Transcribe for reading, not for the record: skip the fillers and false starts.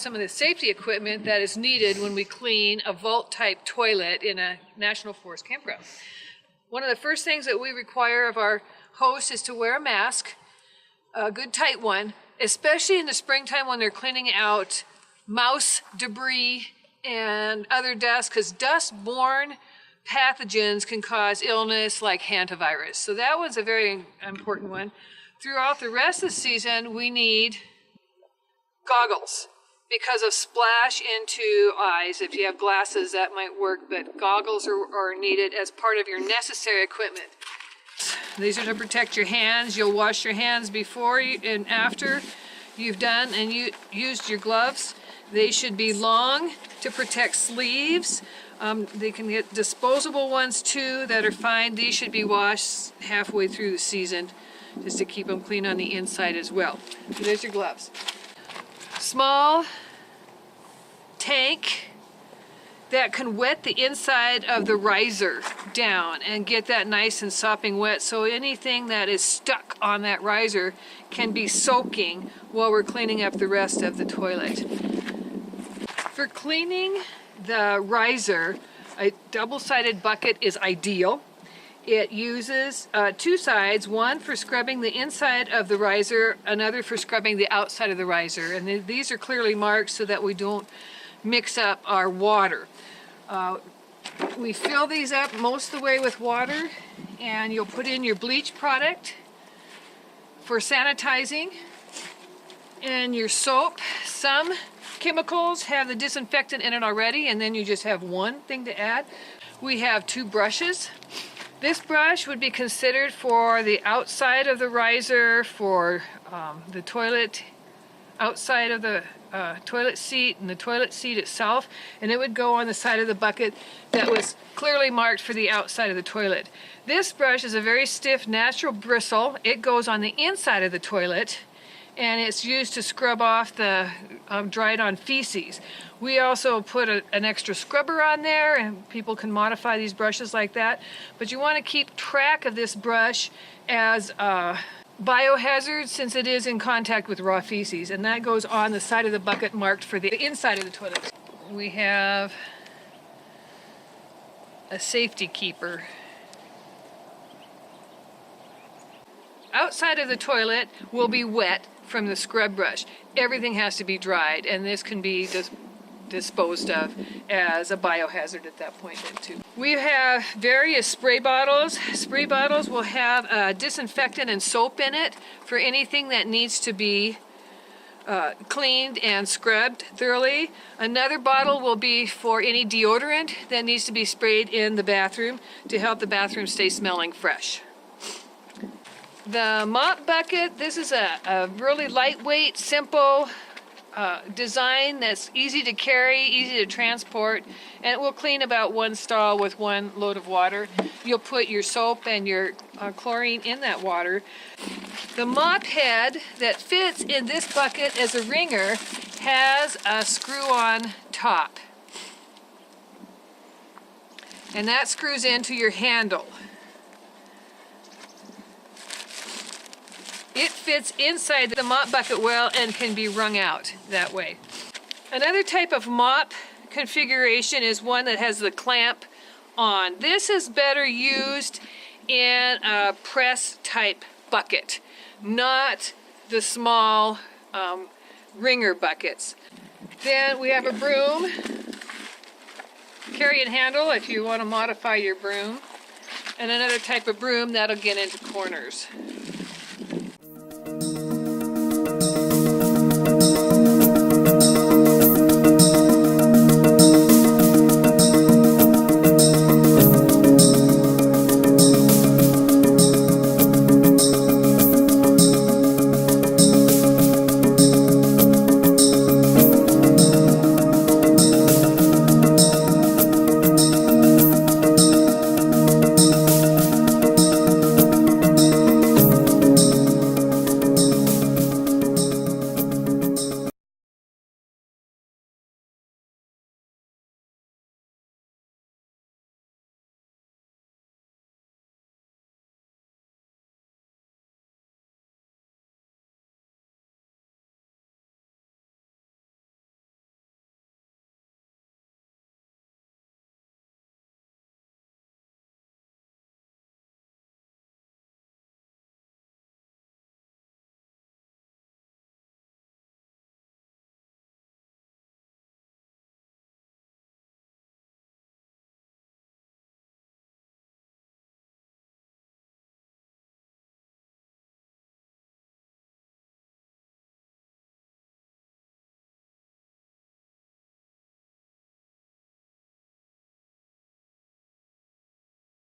some of the safety equipment that is needed when we clean a vault-type toilet in a National Forest campground. One of the first things that we require of our hosts is to wear a mask, a good tight one, especially in the springtime when they're cleaning out mouse debris and other dust, because dust-borne pathogens can cause illness like hantavirus. So that one's a very important one. Throughout the rest of the season, we need goggles because of splash into eyes. If you have glasses, that might work, but goggles are needed as part of your necessary equipment. These are to protect your hands. You'll wash your hands before and after you've done and you used your gloves. They should be long to protect sleeves. They can get disposable ones too that are fine. These should be washed halfway through the season just to keep them clean on the inside as well. So there's your gloves. Small tank that can wet the inside of the riser down and get that nice and sopping wet, so anything that is stuck on that riser can be soaking while we're cleaning up the rest of the toilet. For cleaning the riser, a double-sided bucket is ideal. It uses two sides, one for scrubbing the inside of the riser, another for scrubbing the outside of the riser. And these are clearly marked so that we don't mix up our water. We fill these up most of the way with water, and you'll put in your bleach product for sanitizing and your soap. Some chemicals have the disinfectant in it already, and then you just have one thing to add. We have two brushes. This brush would be considered for the outside of the riser, for the toilet, outside of the toilet seat and the toilet seat itself, and it would go on the side of the bucket that was clearly marked for the outside of the toilet. This brush is a very stiff natural bristle. It goes on the inside of the toilet, and it's used to scrub off the dried on feces. We also put an extra scrubber on there, and people can modify these brushes like that, but you want to keep track of this brush as biohazard since it is in contact with raw feces, and that goes on the side of the bucket marked for the inside of the toilet. We have a safety keeper. Outside of the toilet will be wet from the scrub brush. Everything has to be dried, and this can be disposed of as a biohazard at that point then too. We have various spray bottles. Spray bottles will have disinfectant and soap in it for anything that needs to be cleaned and scrubbed thoroughly. Another bottle will be for any deodorant that needs to be sprayed in the bathroom to help the bathroom stay smelling fresh. The mop bucket, this is a really lightweight, simple design that's easy to carry, easy to transport, and it will clean about one stall with one load of water. You'll put your soap and your chlorine in that water. The mop head that fits in this bucket as a wringer has a screw-on top, and that screws into your handle. It fits inside the mop bucket well and can be wrung out that way. Another type of mop configuration is one that has the clamp on. This is better used in a press type bucket, not the small wringer buckets. Then we have a broom, carry and handle if you want to modify your broom, and another type of broom that'll get into corners.